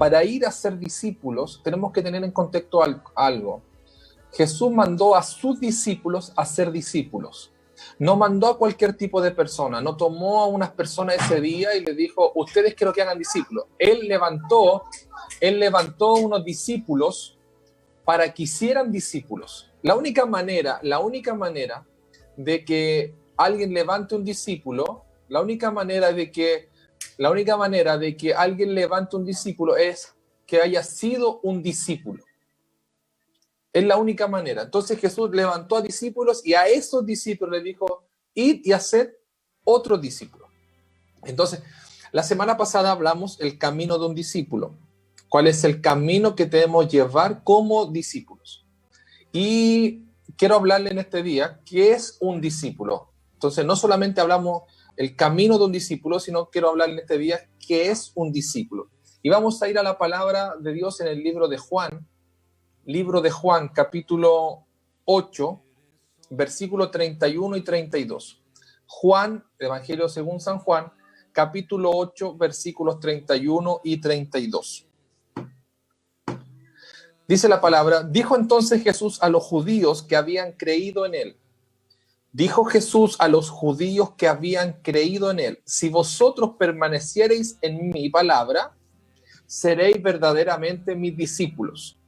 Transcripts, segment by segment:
para ir a ser discípulos, tenemos que tener en contexto algo. Jesús mandó a sus discípulos a ser discípulos. No mandó a cualquier tipo de persona, no tomó a unas personas ese día y les dijo, ustedes quiero que hagan discípulos. Él levantó unos discípulos para que hicieran discípulos. La única manera de que alguien levante un discípulo, la única manera de que alguien levante un discípulo es que haya sido un discípulo. Es la única manera. Entonces Jesús levantó a discípulos y a esos discípulos les dijo, id y haced otros discípulos. Entonces, la semana pasada hablamos el camino de un discípulo. ¿Cuál es el camino que debemos llevar como discípulos? Y quiero hablarle en este día qué es un discípulo. Entonces, no solamente hablamos el camino de un discípulo, sino quiero hablarle en este día qué es un discípulo. Y vamos a ir a la palabra de Dios en el libro de Juan, capítulo 8, versículos 31 y 32. Juan, Evangelio según San Juan, capítulo 8, versículos 31 y 32. Dice la palabra, dijo entonces Jesús a los judíos que habían creído en él. Dijo Jesús a los judíos que habían creído en él, si vosotros permaneciereis en mi palabra, seréis verdaderamente mis discípulos.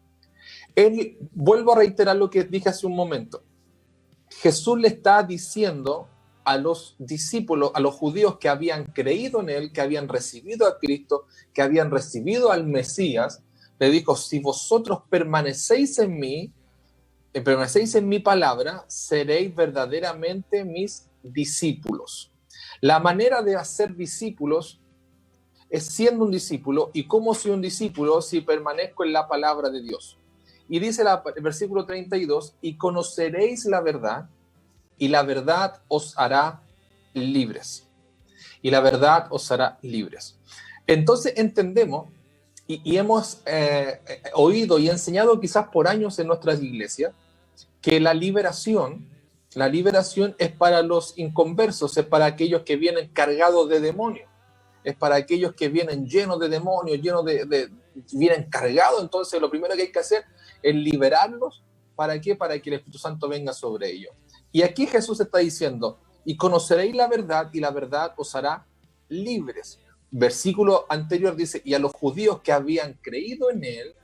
Vuelvo a reiterar lo que dije hace un momento. Jesús le está diciendo a los discípulos, a los judíos que habían creído en él, que habían recibido a Cristo, que habían recibido al Mesías, le dijo, si vosotros permanecéis en mi palabra, seréis verdaderamente mis discípulos. La manera de hacer discípulos es siendo un discípulo. ¿Y cómo soy un discípulo? Si permanezco en la palabra de Dios. Y dice el versículo 32, y conoceréis la verdad, y la verdad os hará libres. Y la verdad os hará libres. Entonces entendemos, y hemos oído y enseñado quizás por años en nuestras iglesias, que la liberación es para los inconversos, es para aquellos que vienen cargados de demonios, es para aquellos que vienen llenos de demonios, vienen cargados. Entonces lo primero que hay que hacer es liberarlos. ¿Para qué? Para que el Espíritu Santo venga sobre ellos. Y aquí Jesús está diciendo, y conoceréis la verdad, y la verdad os hará libres. Versículo anterior dice, y a los judíos que habían creído en él.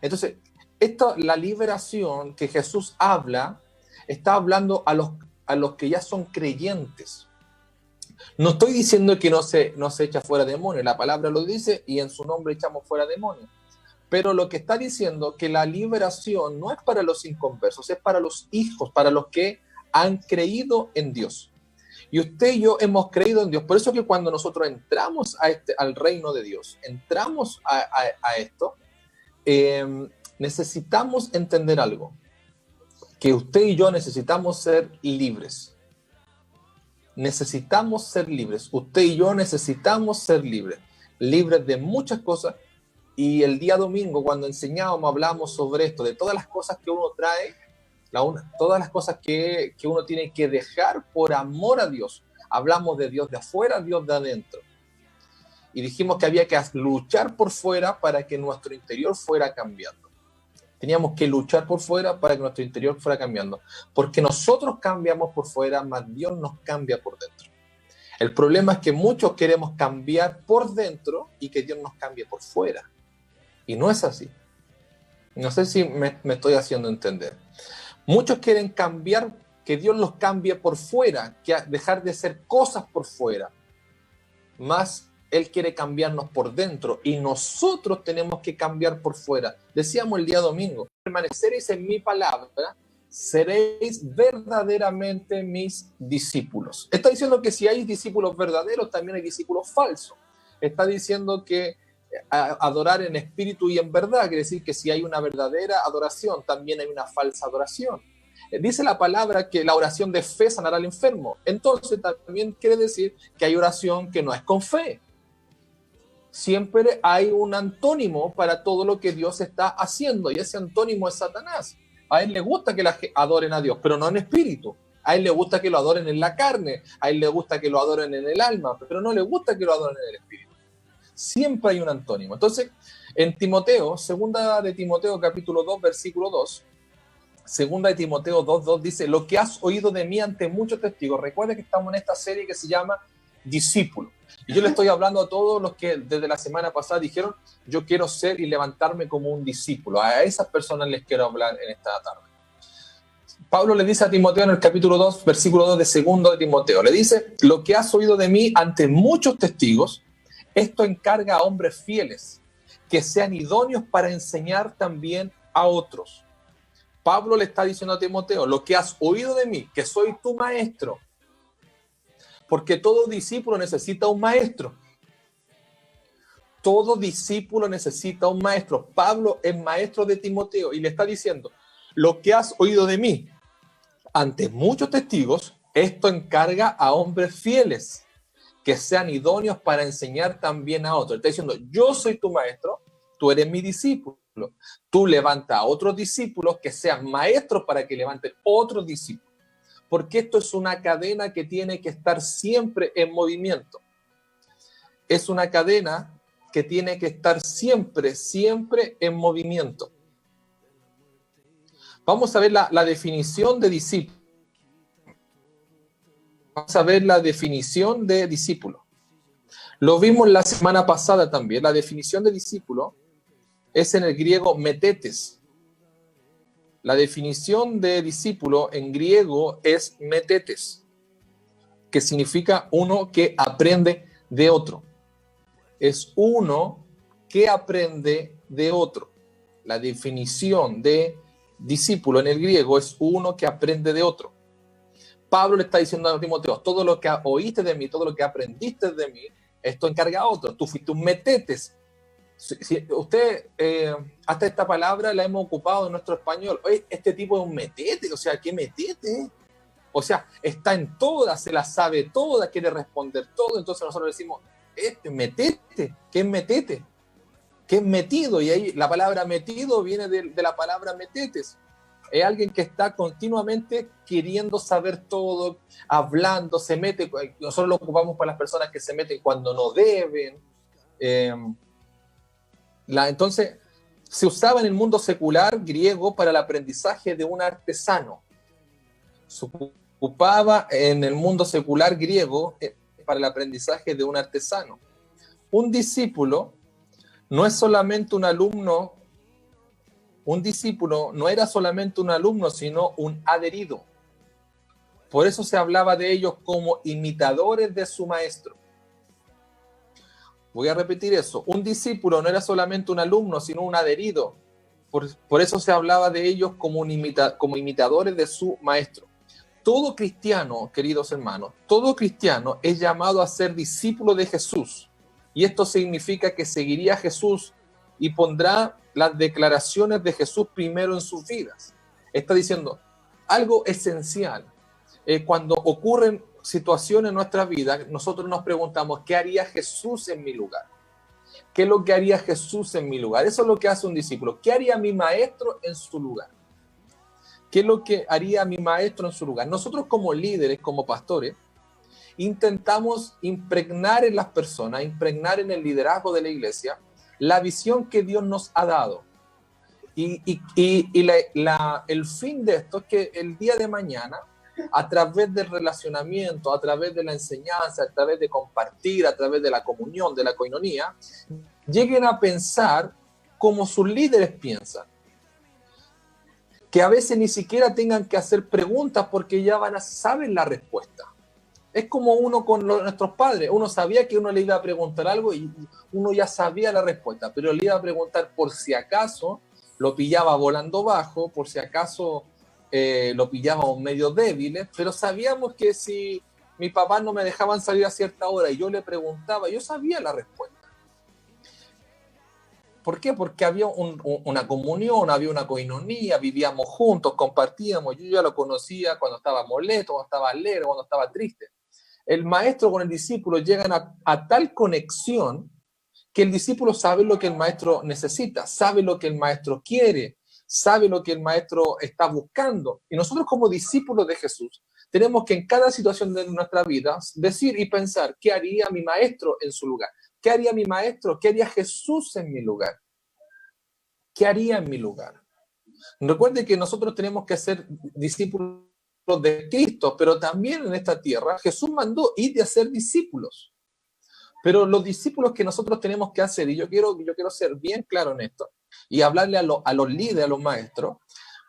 Entonces, la liberación que Jesús habla, está hablando a los que ya son creyentes. No estoy diciendo que no se echa fuera demonios, la palabra lo dice, y en su nombre echamos fuera demonios. Pero lo que está diciendo que la liberación no es para los inconversos, es para los hijos, para los que han creído en Dios. Y usted y yo hemos creído en Dios. Por eso que cuando nosotros entramos al reino de Dios, entramos a esto, necesitamos entender algo. Que usted y yo necesitamos ser libres. Necesitamos ser libres. Usted y yo necesitamos ser libres. Libres de muchas cosas. Y el día domingo, cuando enseñábamos, hablamos sobre esto, de todas las cosas que uno trae, todas las cosas que uno tiene que dejar por amor a Dios. Hablamos de Dios de afuera, Dios de adentro. Y dijimos que había que luchar por fuera para que nuestro interior fuera cambiando. Teníamos que luchar por fuera para que nuestro interior fuera cambiando. Porque nosotros cambiamos por fuera, más Dios nos cambia por dentro. El problema es que muchos queremos cambiar por dentro y que Dios nos cambie por fuera. Y no es así. No sé si me estoy haciendo entender. Muchos quieren cambiar, que Dios los cambie por fuera, que dejar de hacer cosas por fuera. Más Él quiere cambiarnos por dentro y nosotros tenemos que cambiar por fuera. Decíamos el día domingo, permaneceréis en mi palabra, seréis verdaderamente mis discípulos. Está diciendo que si hay discípulos verdaderos, también hay discípulos falsos. Está diciendo que adorar en espíritu y en verdad, quiere decir que si hay una verdadera adoración, también hay una falsa adoración. Dice la palabra que la oración de fe sanará al enfermo. Entonces también quiere decir que hay oración que no es con fe. Siempre hay un antónimo para todo lo que Dios está haciendo, y ese antónimo es Satanás. A él le gusta que adoren a Dios, pero no en espíritu. A él le gusta que lo adoren en la carne, a él le gusta que lo adoren en el alma, pero no le gusta que lo adoren en el espíritu. Siempre hay un antónimo. Entonces, en Timoteo, segunda de Timoteo capítulo 2, versículo 2, segunda de Timoteo 2:2 dice, lo que has oído de mí ante muchos testigos. Recuerda que estamos en esta serie que se llama Discípulo. Y yo le estoy hablando a todos los que desde la semana pasada dijeron, yo quiero ser y levantarme como un discípulo. A esas personas les quiero hablar en esta tarde. Pablo le dice a Timoteo en el capítulo 2, versículo 2 de segundo de Timoteo, le dice, lo que has oído de mí ante muchos testigos, esto encarga a hombres fieles, que sean idóneos para enseñar también a otros. Pablo le está diciendo a Timoteo, lo que has oído de mí, que soy tu maestro, porque todo discípulo necesita un maestro. Todo discípulo necesita un maestro. Pablo es maestro de Timoteo y le está diciendo, lo que has oído de mí ante muchos testigos, esto encarga a hombres fieles, que sean idóneos para enseñar también a otros. Está diciendo, yo soy tu maestro, tú eres mi discípulo. Tú levanta a otros discípulos que sean maestros para que levanten otros discípulos. Porque esto es una cadena que tiene que estar siempre en movimiento. Es una cadena que tiene que estar siempre en movimiento. Vamos a ver la definición de discípulo. Vamos a ver la definición de discípulo. Lo vimos la semana pasada también. La definición de discípulo es en el griego metetes. La definición de discípulo en griego es metetes, que significa uno que aprende de otro. Es uno que aprende de otro. La definición de discípulo en el griego es uno que aprende de otro. Pablo le está diciendo a Timoteo, todo lo que oíste de mí, todo lo que aprendiste de mí, esto encarga a otro. Tú fuiste un metetes. Si usted, hasta esta palabra la hemos ocupado en nuestro español. Oye, este tipo es un metete, o sea, ¿qué metete? O sea, está en todas, se la sabe toda, quiere responder todo. Entonces nosotros decimos, metete, ¿qué es metete? ¿Qué es metido? Y ahí la palabra metido viene de la palabra metetes. Es alguien que está continuamente queriendo saber todo, hablando, se mete. Nosotros lo ocupamos para las personas que se meten cuando no deben. Entonces, se usaba en el mundo secular griego para el aprendizaje de un artesano. Se ocupaba en el mundo secular griego para el aprendizaje de un artesano. Un discípulo no es solamente un alumno, un discípulo no era solamente un alumno, sino un adherido. Por eso se hablaba de ellos como imitadores de su maestro. Voy a repetir eso. Un discípulo no era solamente un alumno, sino un adherido. Por eso se hablaba de ellos como imitadores de su maestro. Todo cristiano, queridos hermanos, todo cristiano es llamado a ser discípulo de Jesús. Y esto significa que seguiría a Jesús y pondrá las declaraciones de Jesús primero en sus vidas. Está diciendo algo esencial. Cuando ocurren situaciones en nuestra vida, nosotros nos preguntamos, ¿qué haría Jesús en mi lugar? ¿Qué es lo que haría Jesús en mi lugar? Eso es lo que hace un discípulo. ¿Qué haría mi maestro en su lugar? ¿Qué es lo que haría mi maestro en su lugar? Nosotros como líderes, como pastores, intentamos impregnar en las personas, impregnar en el liderazgo de la iglesia, la visión que Dios nos ha dado. Y el fin de esto es que el día de mañana, a través del relacionamiento, a través de la enseñanza, a través de compartir, a través de la comunión, de la coinonía, lleguen a pensar como sus líderes piensan. Que a veces ni siquiera tengan que hacer preguntas porque ya saben la respuesta. Es como uno con nuestros padres. Uno sabía que uno le iba a preguntar algo y uno ya sabía la respuesta, pero le iba a preguntar por si acaso lo pillaba volando bajo, por si acaso lo pillábamos medio débiles, pero sabíamos que si mis papás no me dejaban salir a cierta hora y yo le preguntaba, yo sabía la respuesta. ¿Por qué? Porque había una comunión, había una coinonía, vivíamos juntos, compartíamos. Yo ya lo conocía cuando estaba molesto, cuando estaba alegre, cuando estaba triste. El maestro con el discípulo llegan a tal conexión que el discípulo sabe lo que el maestro necesita, sabe lo que el maestro quiere, sabe lo que el maestro está buscando. Y nosotros como discípulos de Jesús tenemos que en cada situación de nuestra vida decir y pensar, ¿qué haría mi maestro en su lugar? ¿Qué haría mi maestro? ¿Qué haría Jesús en mi lugar? ¿Qué haría en mi lugar? Recuerde que nosotros tenemos que ser discípulos de Cristo, pero también en esta tierra Jesús mandó ir a ser discípulos. Pero los discípulos que nosotros tenemos que hacer, y yo quiero ser bien claro en esto, y hablarle a los líderes, a los maestros,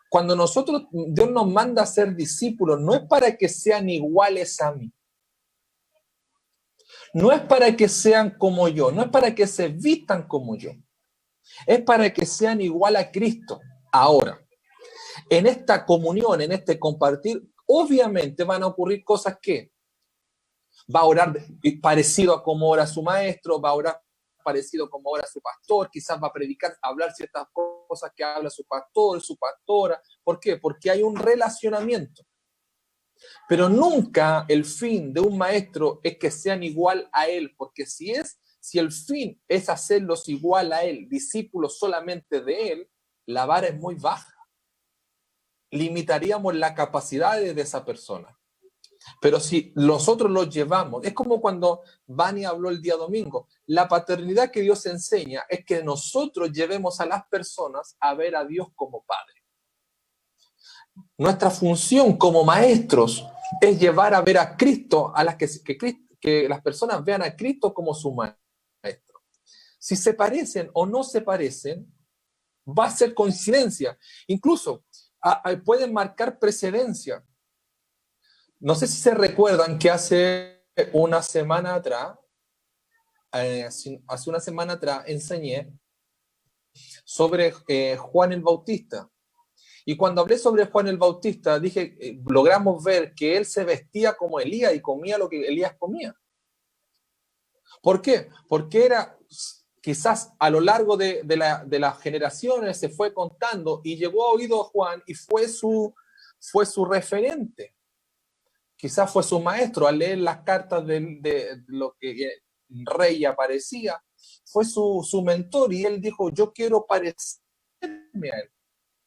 cuando Dios nos manda a ser discípulos, no es para que sean iguales a mí. No es para que sean como yo, no es para que se vistan como yo. Es para que sean igual a Cristo. Ahora, en esta comunión, en este compartir, obviamente van a ocurrir cosas que va a orar parecido a como ora su maestro, va a orar parecido a como ora su pastor, quizás va a predicar, hablar ciertas cosas que habla su pastor, su pastora. ¿Por qué? Porque hay un relacionamiento. Pero nunca el fin de un maestro es que sean igual a él, porque si el fin es hacerlos igual a él, discípulos solamente de él, la vara es muy baja. Limitaríamos la capacidad de esa persona. Pero si nosotros los llevamos, es como cuando Vani habló el día domingo, la paternidad que Dios enseña es que nosotros llevemos a las personas a ver a Dios como Padre. Nuestra función como maestros es llevar a ver a Cristo, que las personas vean a Cristo como su maestro. Si se parecen o no se parecen, va a ser coincidencia. Incluso pueden marcar precedencia. No sé si se recuerdan que hace una semana atrás enseñé sobre Juan el Bautista. Y cuando hablé sobre Juan el Bautista, dije, logramos ver que él se vestía como Elías y comía lo que Elías comía. ¿Por qué? Porque quizás a lo largo de las generaciones se fue contando y llegó a oído a Juan y fue su referente. Quizás fue su maestro al leer las cartas de lo que rey aparecía. Fue su mentor y él dijo, yo quiero parecerme a él.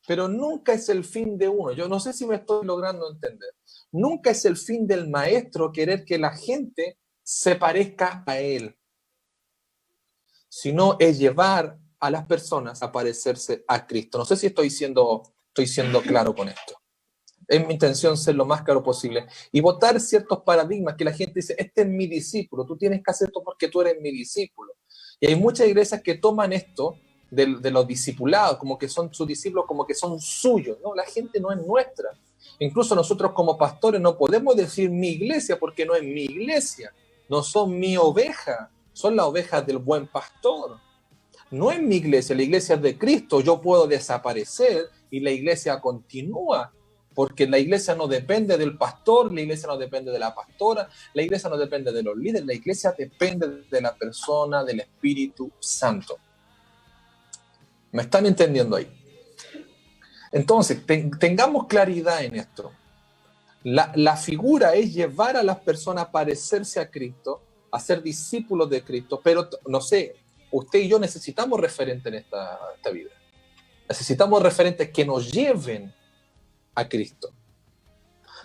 Pero nunca es el fin de uno. Yo no sé si me estoy logrando entender. Nunca es el fin del maestro querer que la gente se parezca a él, sino es llevar a las personas a parecerse a Cristo. No sé si estoy siendo claro con esto. Es mi intención ser lo más claro posible y botar ciertos paradigmas que la gente dice, este es mi discípulo, tú tienes que hacer esto porque tú eres mi discípulo. Y hay muchas iglesias que toman esto de los discipulados, como que son sus discípulos, como que son suyos. No, la gente no es nuestra. Incluso nosotros como pastores no podemos decir mi iglesia porque no es mi iglesia. No son mi oveja, son las ovejas del buen pastor. No es mi iglesia, la iglesia es de Cristo. Yo puedo desaparecer y la iglesia continúa. Porque la iglesia no depende del pastor, la iglesia no depende de la pastora, la iglesia no depende de los líderes, la iglesia depende de la persona del Espíritu Santo. ¿Me están entendiendo ahí? Entonces, tengamos claridad en esto. La figura es llevar a las personas a parecerse a Cristo, a ser discípulos de Cristo, pero no sé, usted y yo necesitamos referentes en esta vida. Necesitamos referentes que nos lleven a Cristo.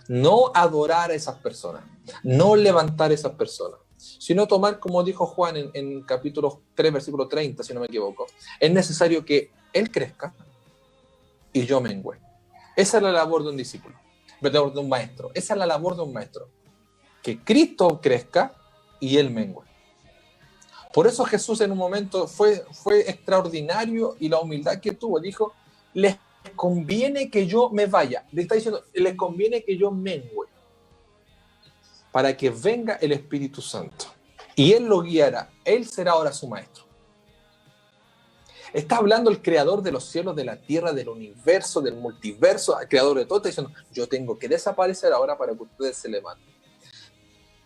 No adorar a esas personas, no levantar a esas personas, sino tomar, como dijo Juan en capítulo 3, versículo 30, si no me equivoco, es necesario que Él crezca y yo mengüe. Esa es la labor de un discípulo, de un maestro. Esa es la labor de un maestro, que Cristo crezca y Él mengüe. Por eso Jesús en un momento fue extraordinario y la humildad que tuvo, dijo, les conviene que yo me vaya. Le está diciendo, les conviene que yo mengüe para que venga el Espíritu Santo. Y Él lo guiará. Él será ahora su maestro. Está hablando el creador de los cielos, de la tierra, del universo, del multiverso, el creador de todo. Está diciendo, yo tengo que desaparecer ahora para que ustedes se levanten.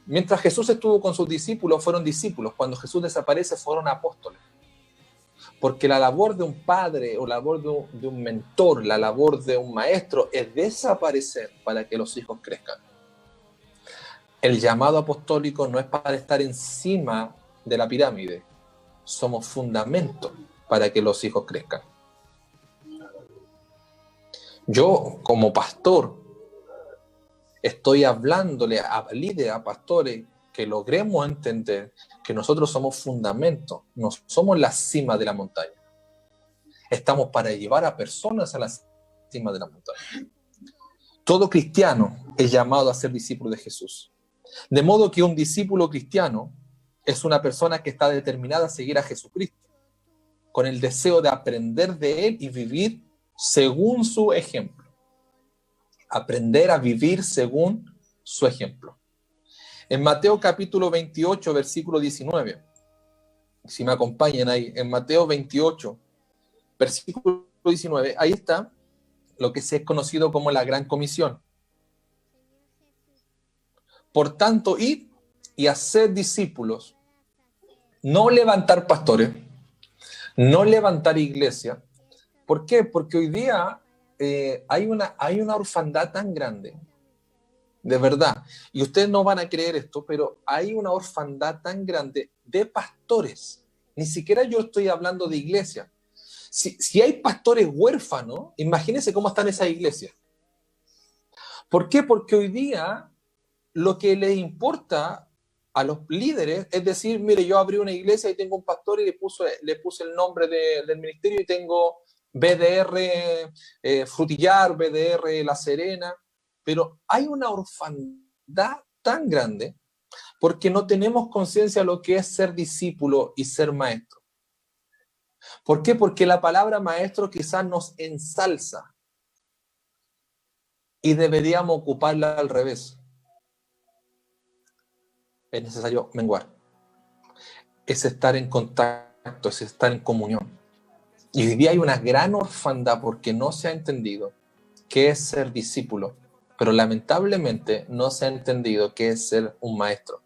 Mientras Jesús estuvo con sus discípulos, fueron discípulos. Cuando Jesús desaparece, fueron apóstoles. Porque la labor de un padre o la labor de un mentor, la labor de un maestro es desaparecer para que los hijos crezcan. El llamado apostólico no es para estar encima de la pirámide. Somos fundamento para que los hijos crezcan. Yo, como pastor, estoy hablándole a líderes, a pastores que logremos entender que nosotros somos fundamento, no somos la cima de la montaña. Estamos para llevar a personas a la cima de la montaña. Todo cristiano es llamado a ser discípulo de Jesús. De modo que un discípulo cristiano es una persona que está determinada a seguir a Jesucristo, con el deseo de aprender de Él y vivir según su ejemplo. Aprender a vivir según su ejemplo. En Mateo capítulo 28, versículo 19, si me acompañan ahí, en Mateo 28, versículo 19, ahí está lo que se es conocido como la Gran Comisión. Por tanto, id y haced discípulos, no levantar pastores, no levantar iglesia. ¿Por qué? Porque hoy día hay una orfandad tan grande, de verdad, y ustedes no van a creer esto, pero hay una orfandad tan grande de pastores. Ni siquiera yo estoy hablando de iglesia. Si hay pastores huérfanos, imagínense cómo están esas iglesias. ¿Por qué? Porque hoy día lo que les importa a los líderes es decir, mire, yo abrí una iglesia y tengo un pastor y le puse el nombre del ministerio y tengo BDR Frutillar, BDR La Serena, pero hay una orfandad tan grande porque no tenemos conciencia de lo que es ser discípulo y ser maestro. ¿Por qué? Porque la palabra maestro quizás nos ensalza y deberíamos ocuparla al revés. Es necesario menguar. Es estar en contacto, es estar en comunión. Y hoy día hay una gran orfandad porque no se ha entendido qué es ser discípulo, pero lamentablemente no se ha entendido qué es ser un maestro.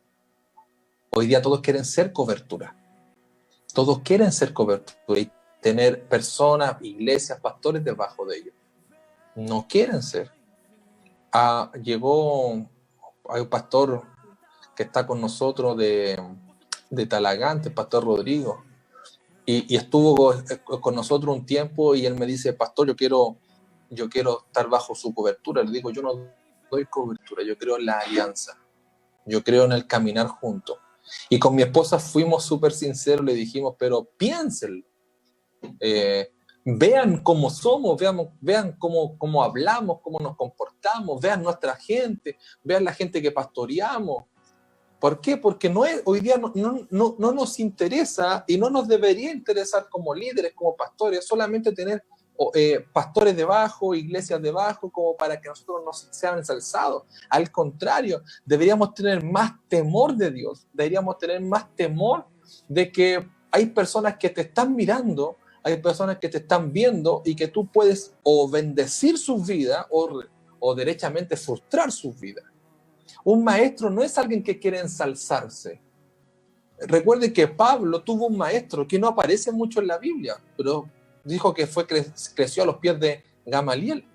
Hoy día todos quieren ser cobertura. Todos quieren ser cobertura y tener personas, iglesias, pastores debajo de ellos. No quieren ser. Hay un pastor que está con nosotros de Talagante, el pastor Rodrigo, y estuvo con nosotros un tiempo y él me dice, pastor, yo quiero estar bajo su cobertura. Le digo, yo no doy cobertura, yo creo en la alianza, yo creo en el caminar juntos. Y con mi esposa fuimos súper sinceros, le dijimos, pero piénsenlo, vean cómo somos, vean cómo hablamos, cómo nos comportamos, vean nuestra gente, vean la gente que pastoreamos. ¿Por qué? Porque hoy día no nos interesa y no nos debería interesar como líderes, como pastores, solamente tener pastores debajo, iglesias debajo, como para que nosotros nos sean ensalzados. Al contrario, deberíamos tener más temor de Dios, deberíamos tener más temor de que hay personas que te están mirando, hay personas que te están viendo y que tú puedes o bendecir sus vidas o derechamente frustrar sus vidas. Un maestro no es alguien que quiere ensalzarse. Recuerde que Pablo tuvo un maestro que no aparece mucho en la Biblia, pero dijo que creció a los pies de Gamaliel.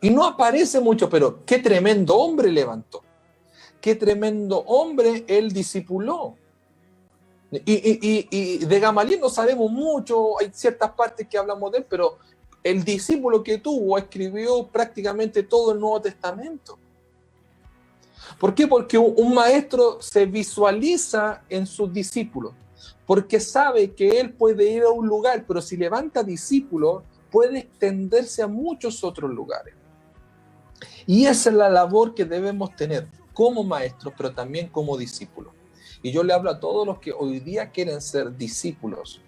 Y no aparece mucho, pero qué tremendo hombre levantó. Qué tremendo hombre él discipuló. Y de Gamaliel no sabemos mucho, hay ciertas partes que hablamos de él, pero el discípulo que tuvo escribió prácticamente todo el Nuevo Testamento. ¿Por qué? Porque un maestro se visualiza en sus discípulos, porque sabe que él puede ir a un lugar, pero si levanta discípulos, puede extenderse a muchos otros lugares. Y esa es la labor que debemos tener como maestros, pero también como discípulos. Y yo le hablo a todos los que hoy día quieren ser discípulos.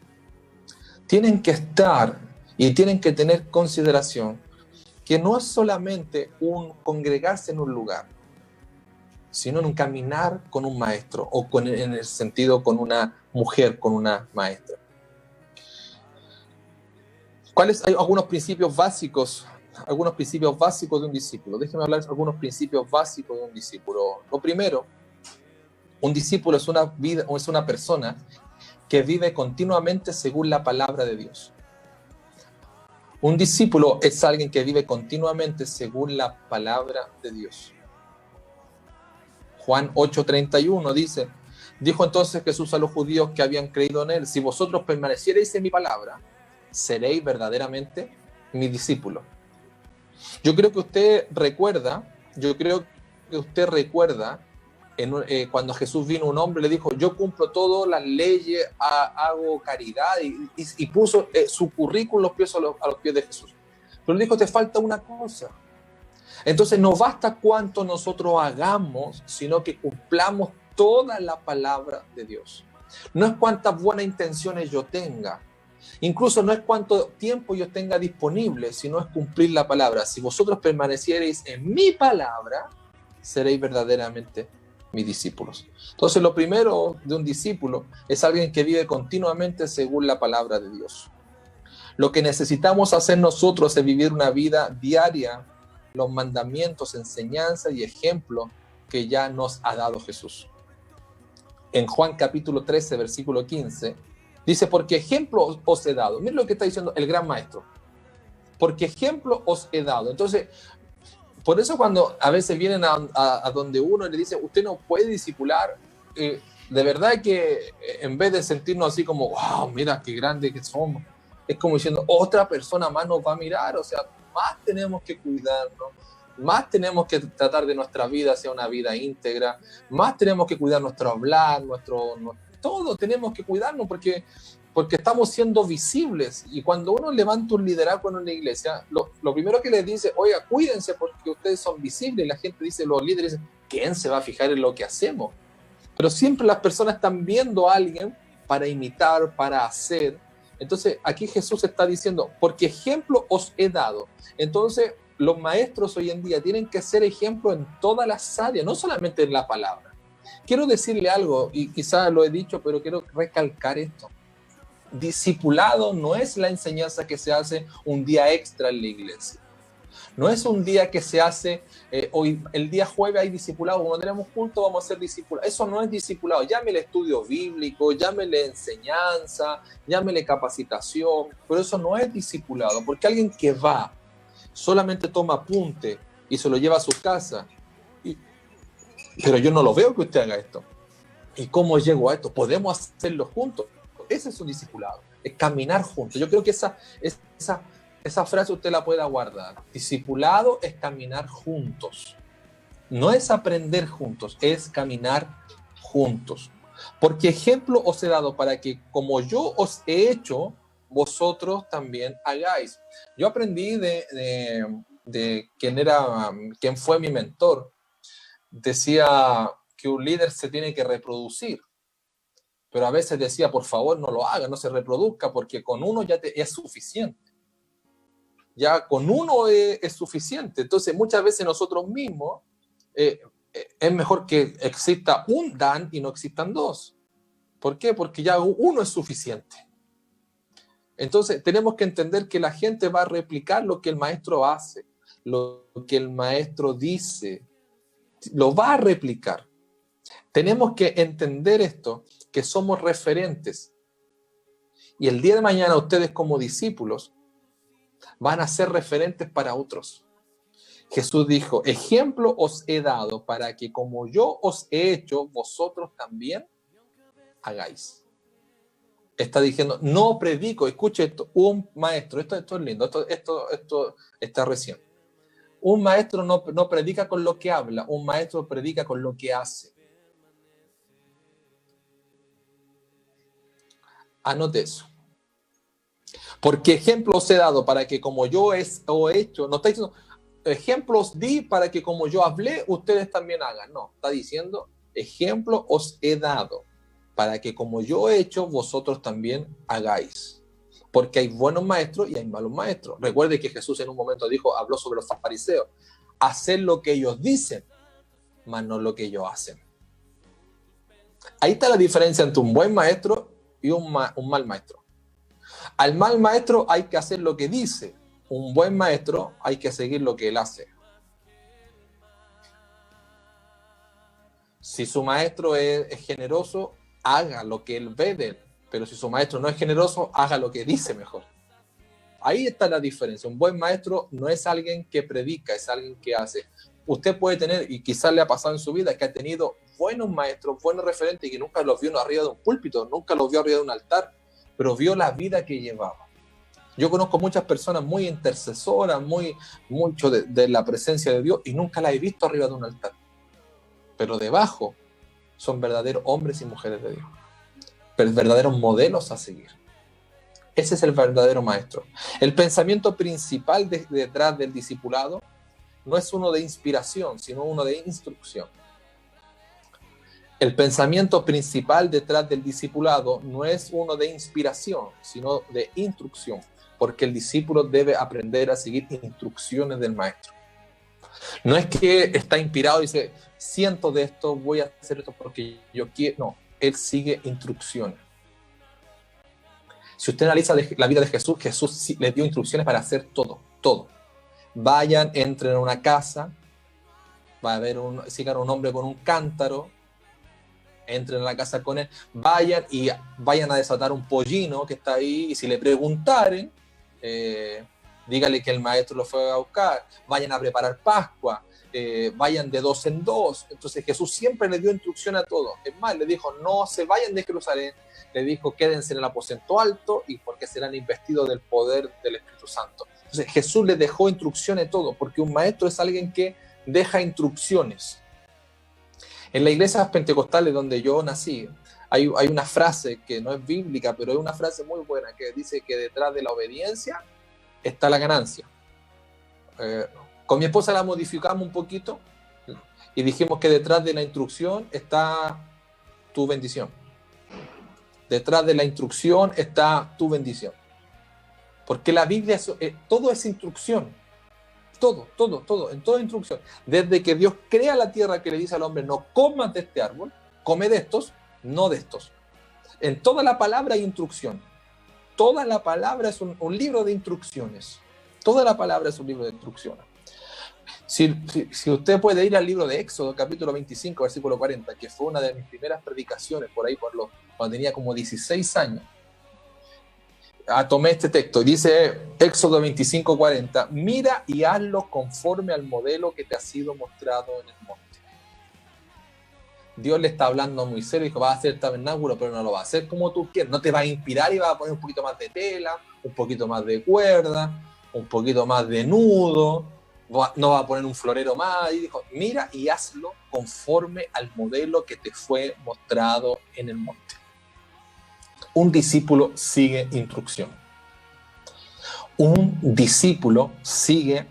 Tienen que estar y tienen que tener consideración que no es solamente un congregarse en un lugar, sino en un caminar con un maestro o en el sentido con una mujer, con una maestra. ¿Cuáles hay algunos principios básicos de un discípulo? Déjenme hablar de algunos principios básicos de un discípulo. Lo primero, un discípulo es una persona que vive continuamente según la palabra de Dios. Un discípulo es alguien que vive continuamente según la palabra de Dios. Juan 8:31 dice, dijo entonces Jesús a los judíos que habían creído en él, si vosotros permaneciereis en mi palabra, seréis verdaderamente mis discípulos. Yo creo que usted recuerda cuando Jesús vino, un hombre le dijo, yo cumplo todas las leyes, hago caridad, y puso su currículum a los pies de Jesús. Pero le dijo, te falta una cosa. Entonces no basta cuánto nosotros hagamos, sino que cumplamos toda la palabra de Dios. No es cuántas buenas intenciones yo tenga, incluso no es cuánto tiempo yo tenga disponible, sino es cumplir la palabra. Si vosotros permaneciereis en mi palabra, seréis verdaderamente mis discípulos. Entonces lo primero de un discípulo es alguien que vive continuamente según la palabra de Dios. Lo que necesitamos hacer nosotros es vivir una vida diaria, los mandamientos, enseñanzas y ejemplos que ya nos ha dado Jesús. En Juan capítulo 13, versículo 15, dice, porque ejemplo os he dado. Miren lo que está diciendo el gran maestro. Porque ejemplo os he dado. Entonces, por eso cuando a veces vienen a donde uno le dice, usted no puede discipular, de verdad que en vez de sentirnos así como, wow, mira qué grande que somos, es como diciendo, otra persona más nos va a mirar, o sea, más tenemos que cuidarnos, más tenemos que tratar de nuestra vida sea una vida íntegra, más tenemos que cuidar nuestro hablar, todo tenemos que cuidarnos porque estamos siendo visibles. Y cuando uno levanta un liderazgo en una iglesia, lo primero que les dice, oiga, cuídense porque ustedes son visibles. Y la gente dice, los líderes dicen, ¿quién se va a fijar en lo que hacemos? Pero siempre las personas están viendo a alguien para imitar, para hacer. Entonces aquí Jesús está diciendo, porque ejemplo os he dado. Entonces los maestros hoy en día tienen que ser ejemplo en todas las áreas, no solamente en la palabra. Quiero decirle algo, y quizás lo he dicho, pero quiero recalcar esto. Discipulado no es la enseñanza que se hace un día extra en la iglesia. No es un día que se hace, hoy el día jueves hay discipulado, cuando tenemos culto vamos a hacer discipulado. Eso no es discipulado. Llámele estudio bíblico, llámele enseñanza, llámele capacitación, pero eso no es discipulado, porque alguien que va, solamente toma apunte y se lo lleva a su casa, pero yo no lo veo que usted haga esto. ¿Y cómo llego a esto? Podemos hacerlo juntos. Ese es un discipulado, es caminar juntos. Yo creo que esa frase usted la pueda guardar. Discipulado es caminar juntos. No es aprender juntos, es caminar juntos. Porque ejemplo os he dado para que como yo os he hecho, vosotros también hagáis. Yo aprendí de quien fue mi mentor. Decía que un líder se tiene que reproducir. Pero a veces decía, por favor, no lo haga, no se reproduzca, porque con uno ya es suficiente. Ya con uno es suficiente. Entonces, muchas veces nosotros mismos, es mejor que exista un Dan y no existan dos. ¿Por qué? Porque ya uno es suficiente. Entonces, tenemos que entender que la gente va a replicar lo que el maestro hace, lo que el maestro dice, lo va a replicar. Tenemos que entender esto, que somos referentes. Y el día de mañana ustedes como discípulos van a ser referentes para otros. Jesús dijo, ejemplo os he dado para que como yo os he hecho, vosotros también hagáis. Está diciendo, no predico, escuche esto, un maestro, esto es lindo, esto está recién. Un maestro no predica con lo que habla, un maestro predica con lo que hace. Anote eso. Porque ejemplos he dado para que como yo he hecho, no está diciendo, ejemplos di para que como yo hablé, ustedes también hagan. No, está diciendo, ejemplo os he dado para que como yo he hecho, vosotros también hagáis. Porque hay buenos maestros y hay malos maestros. Recuerde que Jesús en un momento habló sobre los fariseos. Hacer lo que ellos dicen, mas no lo que ellos hacen. Ahí está la diferencia entre un buen maestro y un mal maestro. Al mal maestro hay que hacer lo que dice. Un buen maestro hay que seguir lo que él hace. Si su maestro es generoso, haga lo que él ve de él. Pero si su maestro no es generoso, haga lo que dice mejor. Ahí está la diferencia. Un buen maestro no es alguien que predica, es alguien que hace. Usted puede tener, y quizás le ha pasado en su vida, que ha tenido buenos maestros, buenos referentes, y que nunca los vio arriba de un púlpito, nunca los vio arriba de un altar, pero vio la vida que llevaba. Yo conozco muchas personas muy intercesoras, mucho de la presencia de Dios, y nunca la he visto arriba de un altar. Pero debajo son verdaderos hombres y mujeres de Dios, pero verdaderos modelos a seguir. Ese es el verdadero maestro. El pensamiento principal detrás del discipulado no es uno de inspiración, sino uno de instrucción. El pensamiento principal detrás del discipulado no es uno de inspiración, sino de instrucción, porque el discípulo debe aprender a seguir instrucciones del maestro. No es que está inspirado y dice, siento de esto, voy a hacer esto porque yo quiero. No, él sigue instrucciones. Si usted analiza la vida de Jesús, Jesús le dio instrucciones para hacer todo, todo. Vayan, entren a una casa, va a haber sigan un hombre con un cántaro, entren a la casa con él, vayan a desatar un pollino que está ahí, y si le preguntaren, dígale que el maestro lo fue a buscar, vayan a preparar Pascua, vayan de 2 en 2. Entonces Jesús siempre le dio instrucción a todos. Es más, le dijo, no se vayan de Jerusalén, le dijo, quédense en el aposento alto, y porque serán investidos del poder del Espíritu Santo. Entonces Jesús les dejó instrucciones a todos, porque un maestro es alguien que deja instrucciones. En las iglesias pentecostales donde yo nací, hay una frase que no es bíblica, pero es una frase muy buena, que dice que detrás de la obediencia está la ganancia. Con mi esposa la modificamos un poquito y dijimos que detrás de la instrucción está tu bendición. Detrás de la instrucción está tu bendición. Porque la Biblia, todo es instrucción. Todo, en toda instrucción. Desde que Dios crea la tierra, que le dice al hombre, no comas de este árbol, come de estos, no de estos. En toda la palabra hay instrucción. Toda la palabra es un libro de instrucciones. Toda la palabra es un libro de instrucciones. Si usted puede ir al libro de Éxodo, capítulo 25, versículo 40, que fue una de mis primeras predicaciones, por ahí cuando tenía como 16 años, tomé este texto, dice Éxodo 25, 40, mira y hazlo conforme al modelo que te ha sido mostrado en el monte. Dios le está hablando a Moisés, dijo, vas a hacer el tabernáculo, pero no lo va a hacer como tú quieres, no te va a inspirar y va a poner un poquito más de tela, un poquito más de cuerda, un poquito más de nudo, no va a poner un florero más, y dijo, mira y hazlo conforme al modelo que te fue mostrado en el monte. Un discípulo sigue instrucción. Un discípulo sigue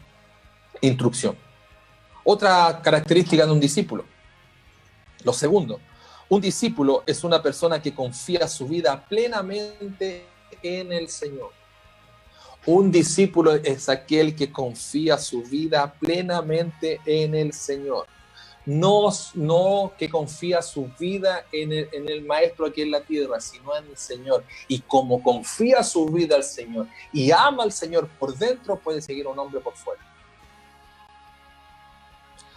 instrucción. Otra característica de un discípulo. Lo segundo, un discípulo es una persona que confía su vida plenamente en el Señor. Un discípulo es aquel que confía su vida plenamente en el Señor. No que confía su vida en el maestro aquí en la tierra, sino en el Señor. Y como confía su vida al Señor y ama al Señor por dentro, puede seguir a un hombre por fuera.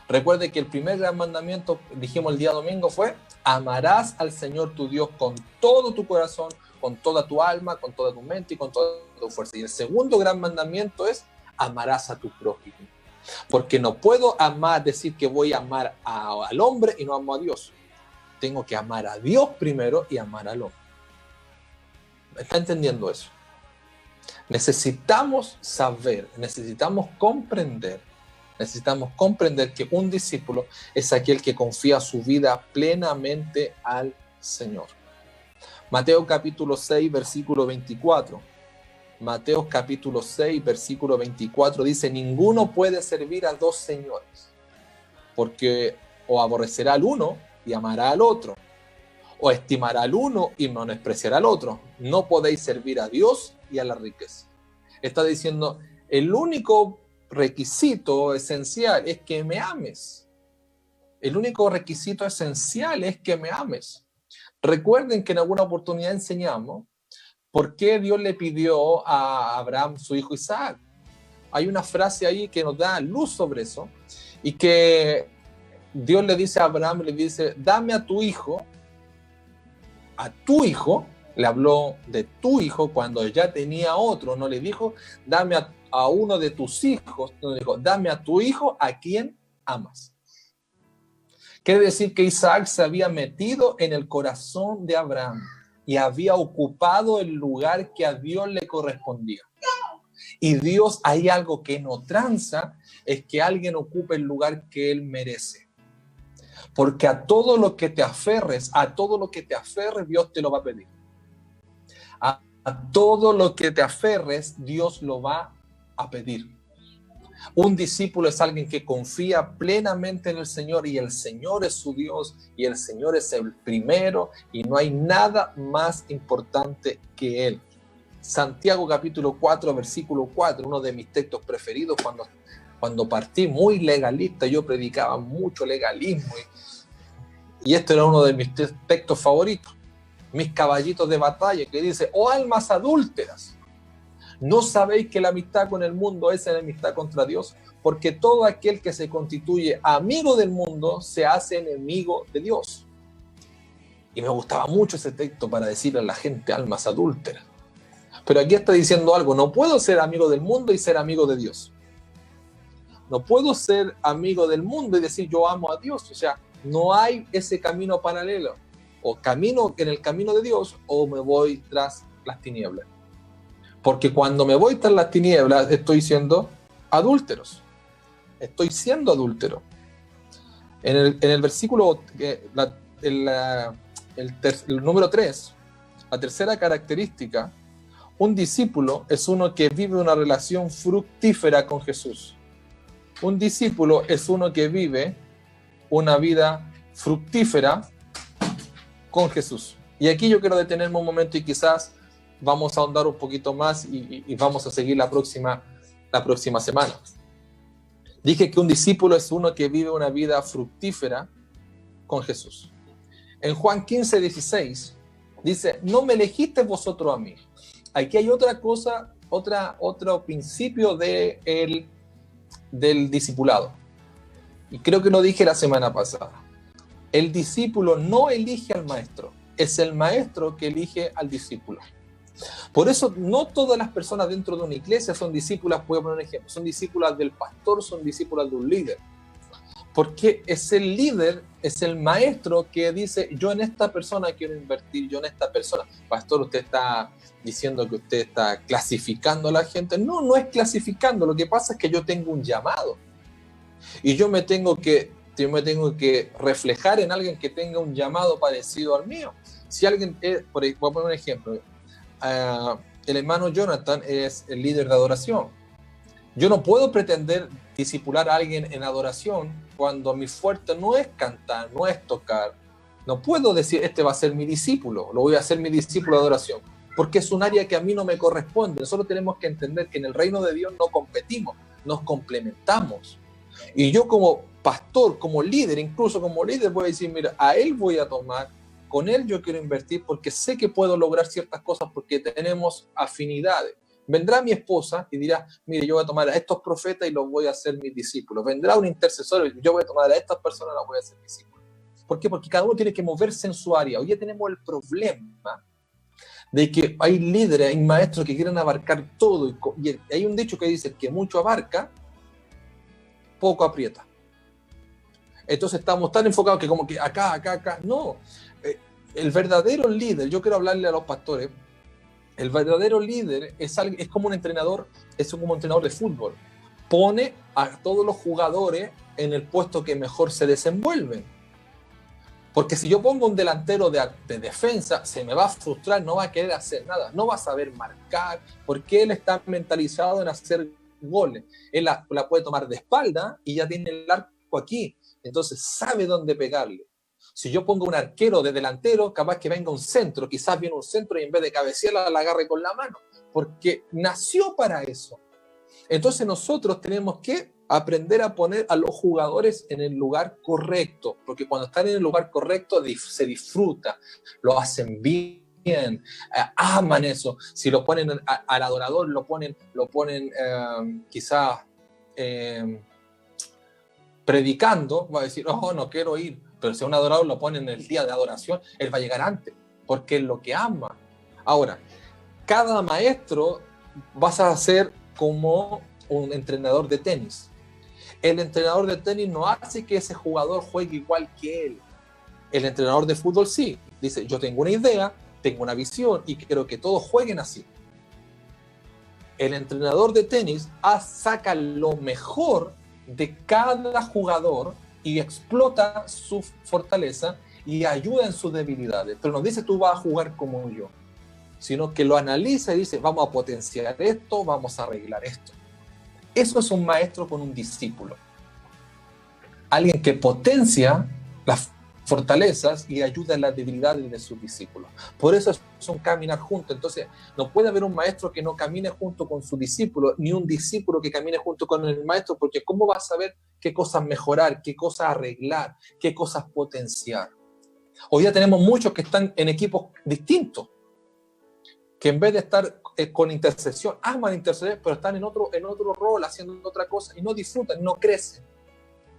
Recuerde que el primer gran mandamiento, dijimos el día domingo, fue: amarás al Señor tu Dios con todo tu corazón, con toda tu alma, con toda tu mente y con toda tu fuerza. Y el segundo gran mandamiento es: amarás a tu prójimo. Porque no puedo decir que voy a amar al hombre y no amo a Dios. Tengo que amar a Dios primero y amar al hombre. ¿Está entendiendo eso? Necesitamos saber, necesitamos comprender que un discípulo es aquel que confía su vida plenamente al Señor. Mateo capítulo 6, versículo 24. Mateo capítulo 6, versículo 24 dice: ninguno puede servir a dos señores, porque o aborrecerá al uno y amará al otro, o estimará al uno y menospreciará al otro. No podéis servir a Dios y a la riqueza. Está diciendo, el único requisito esencial es que me ames. El único requisito esencial es que me ames. Recuerden que en alguna oportunidad enseñamos ¿por qué Dios le pidió a Abraham su hijo Isaac? Hay una frase ahí que nos da luz sobre eso, y que Dios le dice a Abraham, le dice, dame a tu hijo, le habló de tu hijo cuando ya tenía otro, no le dijo, dame a uno de tus hijos, no le dijo, dame a tu hijo a quien amas. Quiere decir que Isaac se había metido en el corazón de Abraham y había ocupado el lugar que a Dios le correspondía. Y Dios, hay algo que no tranza, es que alguien ocupe el lugar que él merece. Porque a todo lo que te aferres, Dios te lo va a pedir. A todo lo que te aferres, Dios lo va a pedir. Un discípulo es alguien que confía plenamente en el Señor y el Señor es su Dios y el Señor es el primero y no hay nada más importante que Él. Santiago capítulo 4, versículo 4, uno de mis textos preferidos cuando partí muy legalista, yo predicaba mucho legalismo y este era uno de mis textos favoritos. Mis caballitos de batalla, que dice: oh almas adúlteras, ¿no sabéis que la amistad con el mundo es enemistad contra Dios? Porque todo aquel que se constituye amigo del mundo se hace enemigo de Dios. Y me gustaba mucho ese texto para decirle a la gente: almas adúlteras. Pero aquí está diciendo algo: no puedo ser amigo del mundo y ser amigo de Dios. No puedo ser amigo del mundo y decir yo amo a Dios. O sea, no hay ese camino paralelo. O camino en el camino de Dios o me voy tras las tinieblas. Porque cuando me voy tras las tinieblas estoy siendo adúlteros. Estoy siendo adúltero. En el versículo, el número 3, la tercera característica, un discípulo es uno que vive una relación fructífera con Jesús. Un discípulo es uno que vive una vida fructífera con Jesús. Y aquí yo quiero detenerme un momento y quizás vamos a ahondar un poquito más y vamos a seguir la próxima semana. Dije que un discípulo es uno que vive una vida fructífera con Jesús. En Juan 15, 16 dice: no me elegisteis vosotros a mí. Aquí hay otra cosa, otro principio del discipulado. Y creo que lo dije la semana pasada. El discípulo no elige al maestro, es el maestro que elige al discípulo. Por eso no todas las personas dentro de una iglesia son discípulas, voy a poner un ejemplo, son discípulas del pastor, son discípulas de un líder. Porque es el líder, es el maestro que dice: yo en esta persona quiero invertir, yo en esta persona. Pastor, usted está diciendo que usted está clasificando a la gente. No, no es clasificando, lo que pasa es que yo tengo un llamado. Y yo me tengo que reflejar en alguien que tenga un llamado parecido al mío. Si alguien, voy a poner un ejemplo, el hermano Jonathan es el líder de adoración. Yo no puedo pretender discipular a alguien en adoración cuando mi fuerte no es cantar, no es tocar. No puedo decir: este va a ser mi discípulo, lo voy a hacer mi discípulo de adoración, porque es un área que a mí no me corresponde. Nosotros tenemos que entender que en el reino de Dios no competimos, nos complementamos. Y yo como pastor, como líder, incluso como líder, voy a decir: mira, a él voy a tomar, con él yo quiero invertir porque sé que puedo lograr ciertas cosas porque tenemos afinidades. Vendrá mi esposa y dirá: mire, yo voy a tomar a estos profetas y los voy a hacer mis discípulos. Vendrá un intercesor y yo voy a tomar a estas personas y las voy a hacer mis discípulos. ¿Por qué? Porque cada uno tiene que moverse en su área. Hoy ya tenemos el problema de que hay líderes, hay maestros que quieren abarcar todo y hay un dicho que dice que mucho abarca, poco aprieta. Entonces estamos tan enfocados que como que acá. No, el verdadero líder, yo quiero hablarle a los pastores, el verdadero líder es como un entrenador, es como un entrenador de fútbol. Pone a todos los jugadores en el puesto que mejor se desenvuelven. Porque si yo pongo un delantero de defensa, se me va a frustrar, no va a querer hacer nada, no va a saber marcar, porque él está mentalizado en hacer goles. Él la puede tomar de espalda y ya tiene el arco aquí, entonces sabe dónde pegarle. Si yo pongo un arquero de delantero, capaz que venga un centro, quizás viene un centro y en vez de cabecearla la agarre con la mano, porque nació para eso. Entonces nosotros tenemos que aprender a poner a los jugadores en el lugar correcto, porque cuando están en el lugar correcto se disfruta, lo hacen bien, aman eso. Si lo ponen al adorador, lo ponen quizás predicando, va a decir: oh, no quiero ir. Pero si a un adorador lo ponen en el día de adoración, él va a llegar antes, porque es lo que ama. Ahora, cada maestro vas a ser como un entrenador de tenis. El entrenador de tenis no hace que ese jugador juegue igual que él. El entrenador de fútbol sí. Dice: yo tengo una idea, tengo una visión y quiero que todos jueguen así. El entrenador de tenis saca lo mejor de cada jugador y explota su fortaleza y ayuda en sus debilidades. Pero no dice tú vas a jugar como yo, sino que lo analiza y dice vamos a potenciar esto, vamos a arreglar esto. Eso es un maestro con un discípulo. Alguien que potencia las fortalezas y ayuda en las debilidades de sus discípulos. Por eso es un caminar juntos. Entonces, no puede haber un maestro que no camine junto con su discípulo, ni un discípulo que camine junto con el maestro, porque ¿cómo va a saber qué cosas mejorar, qué cosas arreglar, qué cosas potenciar? Hoy día tenemos muchos que están en equipos distintos, que en vez de estar con intercesión, aman interceder, pero están en otro rol, haciendo otra cosa, y no disfrutan, no crecen.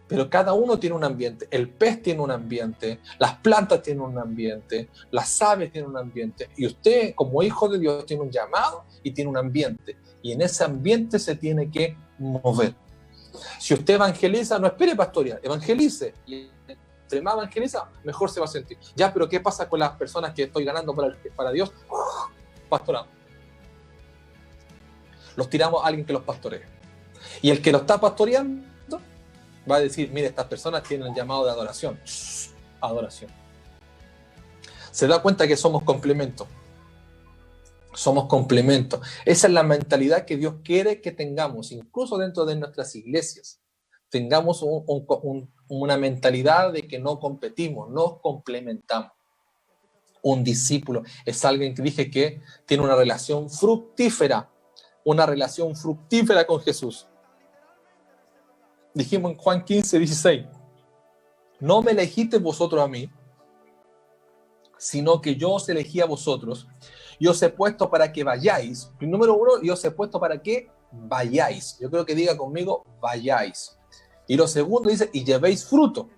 Pero cada uno tiene un ambiente. El pez tiene un ambiente, las plantas tienen un ambiente, las aves tienen un ambiente, y usted, como hijo de Dios, tiene un llamado y tiene un ambiente. Y en ese ambiente se tiene que mover. Si usted evangeliza, no espere pastorear, evangelice. Y entre más evangeliza, mejor se va a sentir. Ya, pero ¿qué pasa con las personas que estoy ganando para Dios? Pastorado. Los tiramos a alguien que los pastoree. Y el que lo está pastoreando va a decir, mire, estas personas tienen el llamado de adoración. Adoración. Se da cuenta que somos complementos. Somos complementos. Esa es la mentalidad que Dios quiere que tengamos, incluso dentro de nuestras iglesias. Tengamos una mentalidad de que no competimos, nos complementamos. Un discípulo es alguien que dije que tiene una relación fructífera con Jesús. Dijimos en Juan 15, 16, no me elegisteis vosotros a mí, sino que yo os elegí a vosotros, y os he puesto para que vayáis. Número uno, y os he puesto para que vayáis. Yo creo que diga conmigo, vayáis. Y lo segundo dice, y llevéis fruto.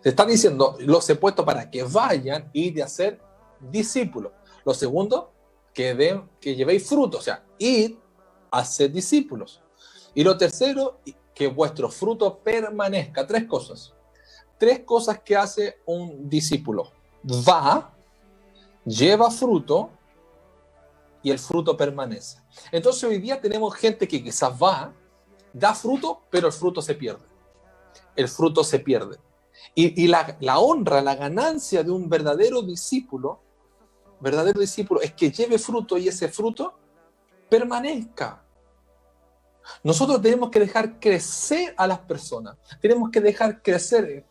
Se está diciendo, los he puesto para que vayan y de hacer discípulos. Lo segundo, que llevéis fruto, o sea, id a ser discípulos. Y lo tercero, que vuestro fruto permanezca. Tres cosas que hace un discípulo. Va, lleva fruto y el fruto permanece. Entonces hoy día tenemos gente que quizás va, da fruto, pero el fruto se pierde. El fruto se pierde. Y la honra, la ganancia de un verdadero discípulo es que lleve fruto y ese fruto permanezca. Nosotros tenemos que dejar crecer a las personas, tenemos que dejar crecer,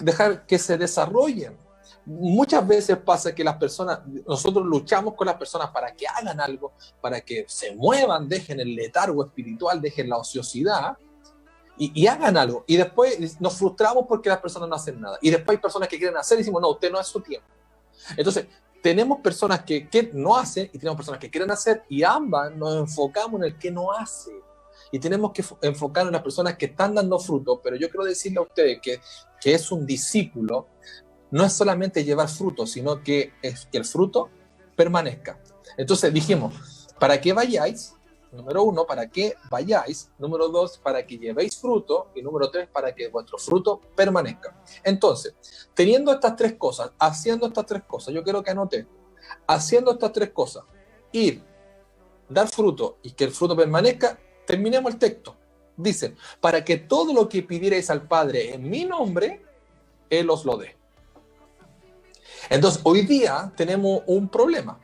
dejar que se desarrollen. Muchas veces pasa que nosotros luchamos con las personas para que hagan algo, para que se muevan, dejen el letargo espiritual, dejen la ociosidad y hagan algo. Y después nos frustramos porque las personas no hacen nada. Y después hay personas que quieren hacer y decimos, no, usted no es su tiempo. Entonces, tenemos personas que no hacen y tenemos personas que quieren hacer y ambas nos enfocamos en el que no hace. Y tenemos que enfocar en las personas que están dando fruto, pero yo quiero decirle a ustedes que es un discípulo, no es solamente llevar fruto, sino que es que el fruto permanezca. Entonces dijimos, para que vayáis, número uno, para que vayáis, número dos, para que llevéis fruto, y número tres, para que vuestro fruto permanezca. Entonces, teniendo estas tres cosas, haciendo estas tres cosas, yo quiero que anote, haciendo estas tres cosas, ir, dar fruto y que el fruto permanezca, terminemos el texto. Dice, para que todo lo que pidierais al Padre en mi nombre, Él os lo dé. Entonces, hoy día tenemos un problema.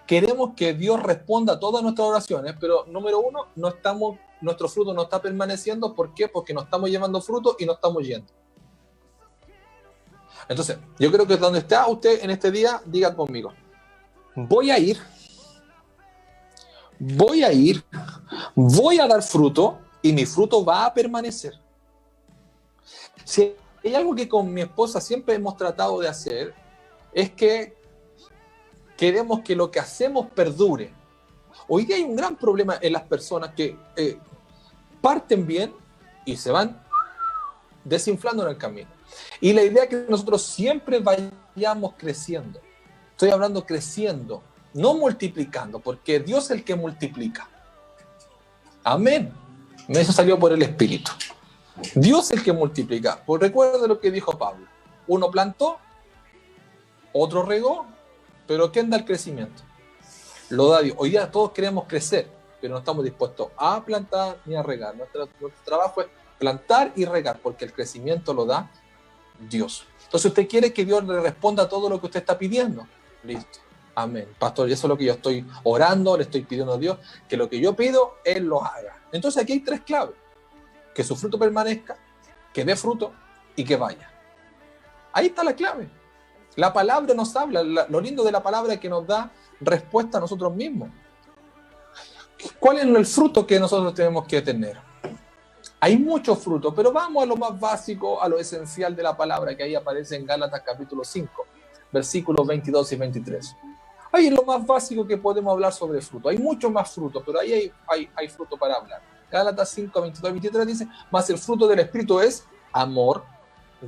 Queremos que Dios responda a todas nuestras oraciones, pero número uno, nuestro fruto no está permaneciendo. ¿Por qué? Porque no estamos llevando fruto y no estamos yendo. Entonces, yo creo que donde está usted en este día, diga conmigo, voy a ir, voy a dar fruto y mi fruto va a permanecer. Si hay algo que con mi esposa siempre hemos tratado de hacer, es que queremos que lo que hacemos perdure. Hoy día hay un gran problema en las personas que parten bien y se van desinflando en el camino. Y la idea es que nosotros siempre vayamos creciendo. Estoy hablando creciendo, no multiplicando, porque Dios es el que multiplica. Amén. Eso salió por el Espíritu. Dios es el que multiplica. Pues recuerda lo que dijo Pablo. Uno plantó, otro regó, pero ¿quién da el crecimiento? Lo da Dios. Hoy día todos queremos crecer, pero no estamos dispuestos a plantar ni a regar. Nuestro trabajo es plantar y regar, porque el crecimiento lo da Dios. Entonces usted quiere que Dios le responda a todo lo que usted está pidiendo. Listo. Amén. Pastor, y eso es lo que yo estoy orando, le estoy pidiendo a Dios, que lo que yo pido, Él lo haga. Entonces aquí hay 3 claves. Que su fruto permanezca, que dé fruto y que vaya. Ahí está la clave. La palabra nos habla, lo lindo de la palabra es que nos da respuesta a nosotros mismos. ¿Cuál es el fruto que nosotros tenemos que tener? Hay muchos frutos, pero vamos a lo más básico, a lo esencial de la palabra que ahí aparece en Gálatas capítulo 5, versículos 22 y 23. Ahí es lo más básico que podemos hablar sobre fruto. Hay muchos más frutos, pero ahí hay fruto para hablar. Gálatas 5, 22 y 23 dice, mas el fruto del Espíritu es amor,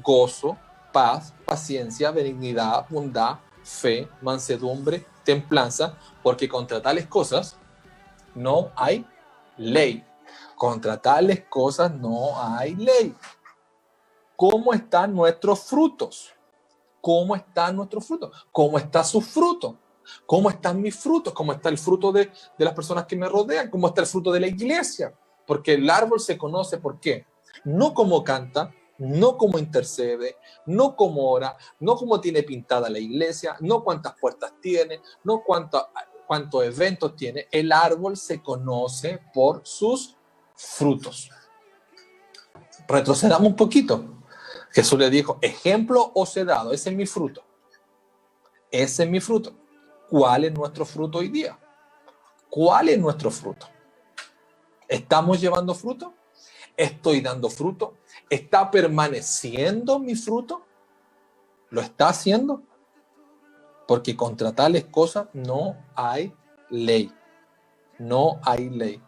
gozo, paz, paciencia, benignidad, bondad, fe, mansedumbre, templanza, porque contra tales cosas no hay ley. Contra tales cosas no hay ley. ¿Cómo están nuestros frutos? ¿Cómo están nuestros frutos? ¿Cómo está su fruto? ¿Cómo están mis frutos? ¿Cómo está el fruto de las personas que me rodean? ¿Cómo está el fruto de la iglesia? Porque el árbol se conoce, ¿por qué? No como canta, no como intercede, no como ora, no como tiene pintada la iglesia, no cuántas puertas tiene, no cuántos eventos tiene. El árbol se conoce por sus frutos. Retrocedamos un poquito. Jesús le dijo, ejemplo os he dado, ese es mi fruto. Ese es mi fruto. ¿Cuál es nuestro fruto hoy día? ¿Cuál es nuestro fruto? ¿Estamos llevando fruto? ¿Estoy dando fruto? ¿Está permaneciendo mi fruto? ¿Lo está haciendo? Porque contra tales cosas no hay ley. No hay ley.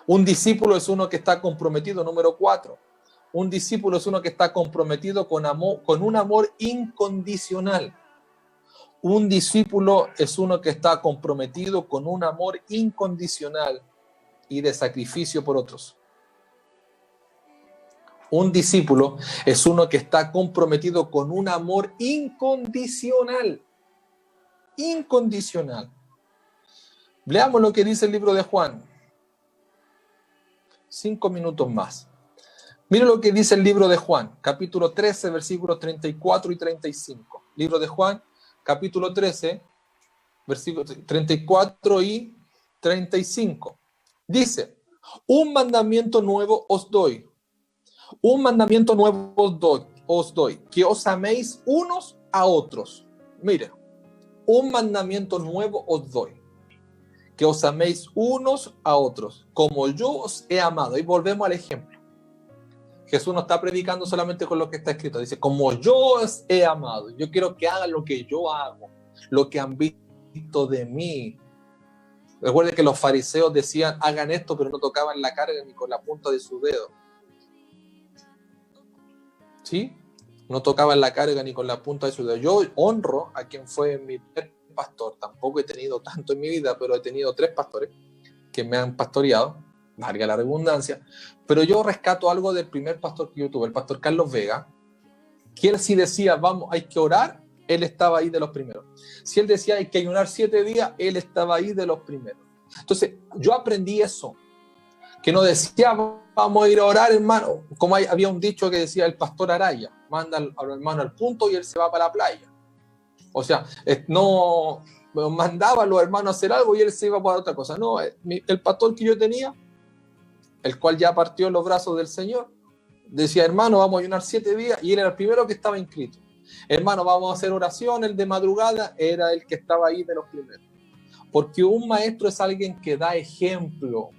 Un discípulo es uno que está comprometido, número 4. Un discípulo es uno que está comprometido con un amor incondicional. Un discípulo es uno que está comprometido con un amor incondicional y de sacrificio por otros. Un discípulo es uno que está comprometido con un amor incondicional. Incondicional. Leamos lo que dice el libro de Juan. 5 minutos más. Mira lo que dice el libro de Juan, capítulo 13, versículos 34 y 35. Libro de Juan, capítulo 13, versículos 34 y 35. Dice, un mandamiento nuevo os doy. Un mandamiento nuevo os doy, que os améis unos a otros. Mire, un mandamiento nuevo os doy, que os améis unos a otros, como yo os he amado. Y volvemos al ejemplo. Jesús no está predicando solamente con lo que está escrito. Dice, como yo os he amado. Yo quiero que hagan lo que yo hago, lo que han visto de mí. Recuerden que los fariseos decían, hagan esto, pero no tocaban la carga ni con la punta de su dedo. ¿Sí? No tocaban la carga ni con la punta de su dedo. Yo honro a quien fue mi pastor. Tampoco he tenido tanto en mi vida, pero he tenido 3 pastores que me han pastoreado, valga la redundancia, pero yo rescato algo del primer pastor que yo tuve, el pastor Carlos Vega, que él sí decía, vamos, hay que orar, él estaba ahí de los primeros. Si él decía, hay que ayunar 7 días, él estaba ahí de los primeros. Entonces, yo aprendí eso, que no decía, vamos a ir a orar, hermano, como había un dicho que decía el pastor Araya, manda al hermano al punto y él se va para la playa. O sea, no mandaba a los hermanos a hacer algo y él se iba para otra cosa. No, el pastor que yo tenía, el cual ya partió en los brazos del Señor, decía, hermano, vamos a ayunar 7 días, y él era el primero que estaba inscrito. Hermano, vamos a hacer oración, el de madrugada, era el que estaba ahí de los primeros. Porque un maestro es alguien que da ejemplo.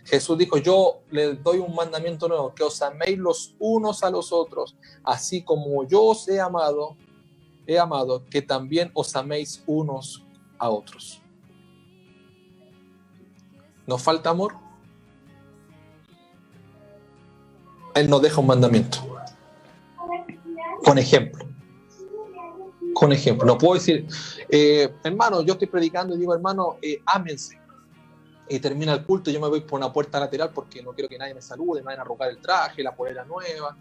Jesús dijo, yo les doy un mandamiento nuevo, que os améis los unos a los otros, así como yo os he amado, que también os améis unos a otros. ¿Nos falta amor? Él nos deja un mandamiento. Con ejemplo. Con ejemplo. No puedo decir, hermano, yo estoy predicando y digo, hermano, ámense. Y termina el culto y yo me voy por una puerta lateral porque no quiero que nadie me salude, me vayan a arrugar el traje, la polera nueva.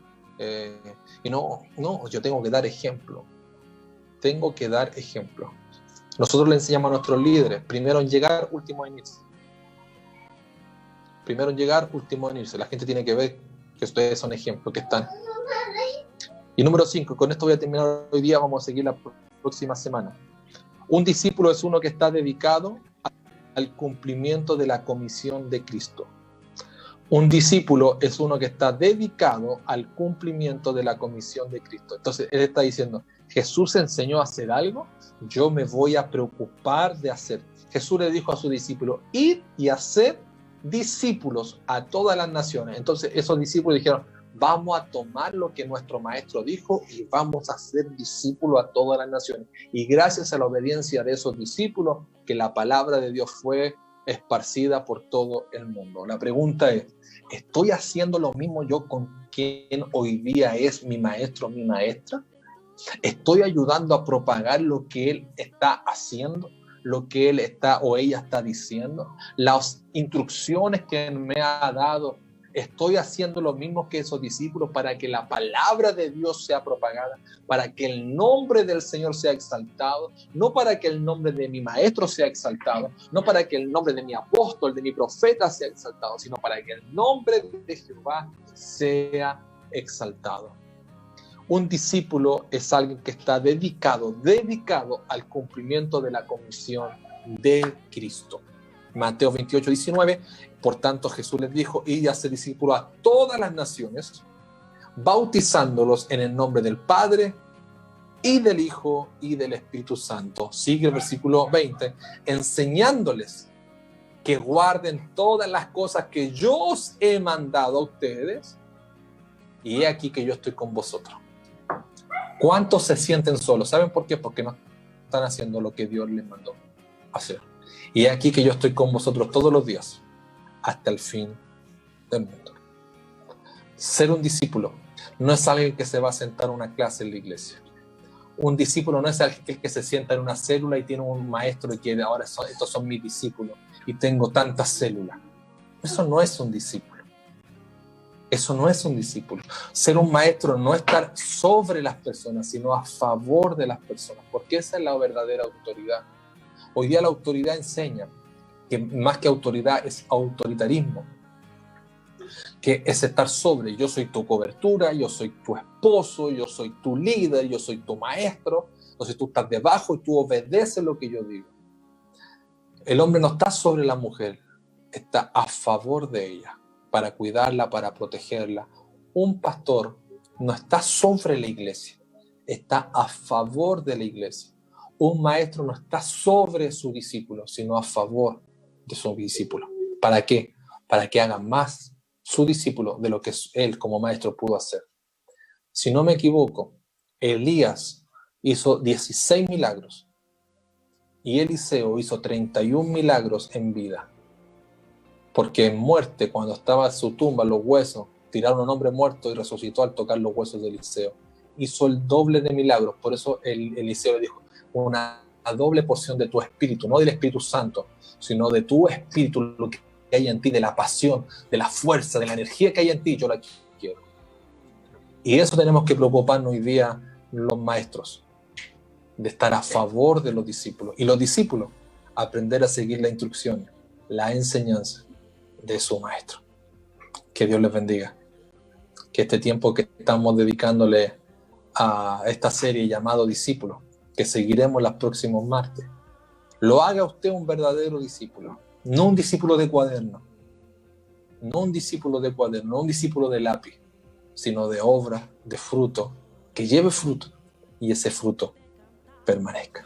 Y no, yo tengo que dar ejemplo. Tengo que dar ejemplo. Nosotros le enseñamos a nuestros líderes, primero en llegar, último en irse. Primero en llegar, último en irse. La gente tiene que ver que ustedes son ejemplos que están. Y número 5, con esto voy a terminar hoy día, vamos a seguir la próxima semana. Un discípulo es uno que está dedicado al cumplimiento de la comisión de Cristo. Un discípulo es uno que está dedicado al cumplimiento de la comisión de Cristo. Entonces, él está diciendo, Jesús enseñó a hacer algo, yo me voy a preocupar de hacer. Jesús le dijo a sus discípulos, id y hacer discípulos a todas las naciones. Entonces, esos discípulos dijeron, vamos a tomar lo que nuestro maestro dijo y vamos a hacer discípulos a todas las naciones. Y gracias a la obediencia de esos discípulos, que la palabra de Dios fue esparcida por todo el mundo. La pregunta es, ¿estoy haciendo lo mismo yo con quien hoy día es mi maestro, mi maestra? ¿Estoy ayudando a propagar lo que él está haciendo? ¿Lo que él está o ella está diciendo? Las instrucciones que me ha dado, ¿estoy haciendo lo mismo que esos discípulos para que la palabra de Dios sea propagada, para que el nombre del Señor sea exaltado, no para que el nombre de mi maestro sea exaltado, no para que el nombre de mi apóstol, de mi profeta sea exaltado, sino para que el nombre de Jehová sea exaltado? Un discípulo es alguien que está dedicado al cumplimiento de la comisión de Cristo. Mateo 28, 19, por tanto Jesús les dijo, id y haced discípulos a todas las naciones, bautizándolos en el nombre del Padre y del Hijo y del Espíritu Santo. Sigue el versículo 20, enseñándoles que guarden todas las cosas que yo os he mandado a ustedes, y he aquí que yo estoy con vosotros. ¿Cuántos se sienten solos? ¿Saben por qué? Porque no están haciendo lo que Dios les mandó hacer. Y he aquí que yo estoy con vosotros todos los días, hasta el fin del mundo. Ser un discípulo no es alguien que se va a sentar a una clase en la iglesia. Un discípulo no es alguien que se sienta en una célula y tiene un maestro y que ahora estos son mis discípulos y tengo tantas células. Eso no es un discípulo. Eso no es un discípulo. Ser un maestro no es estar sobre las personas, sino a favor de las personas, porque esa es la verdadera autoridad. Hoy día la autoridad enseña que más que autoridad es autoritarismo, que es estar sobre. Yo soy tu cobertura, yo soy tu esposo, yo soy tu líder, yo soy tu maestro. Entonces tú estás debajo y tú obedeces lo que yo digo. El hombre no está sobre la mujer, está a favor de ella, para cuidarla, para protegerla. Un pastor no está sobre la iglesia, está a favor de la iglesia. Un maestro no está sobre su discípulo, sino a favor de su discípulo. ¿Para qué? Para que haga más su discípulo de lo que él como maestro pudo hacer. Si no me equivoco, Elías hizo 16 milagros y Eliseo hizo 31 milagros en vida. Porque en muerte, cuando estaba en su tumba, los huesos, tiraron a un hombre muerto y resucitó al tocar los huesos de Eliseo. Hizo el doble de milagros. Por eso Eliseo le dijo, una doble porción de tu espíritu, no del Espíritu Santo, sino de tu espíritu, lo que hay en ti, de la pasión, de la fuerza, de la energía que hay en ti, yo la quiero. Y eso tenemos que preocuparnos hoy día los maestros, de estar a favor de los discípulos. Y los discípulos, aprender a seguir la instrucción, la enseñanza de su maestro. Que Dios les bendiga. Que este tiempo que estamos dedicándole a esta serie llamado Discípulos, que seguiremos los próximos martes, lo haga usted un verdadero discípulo, no un discípulo de cuaderno, no un discípulo de cuaderno, no un discípulo de lápiz, sino de obra, de fruto, que lleve fruto y ese fruto permanezca.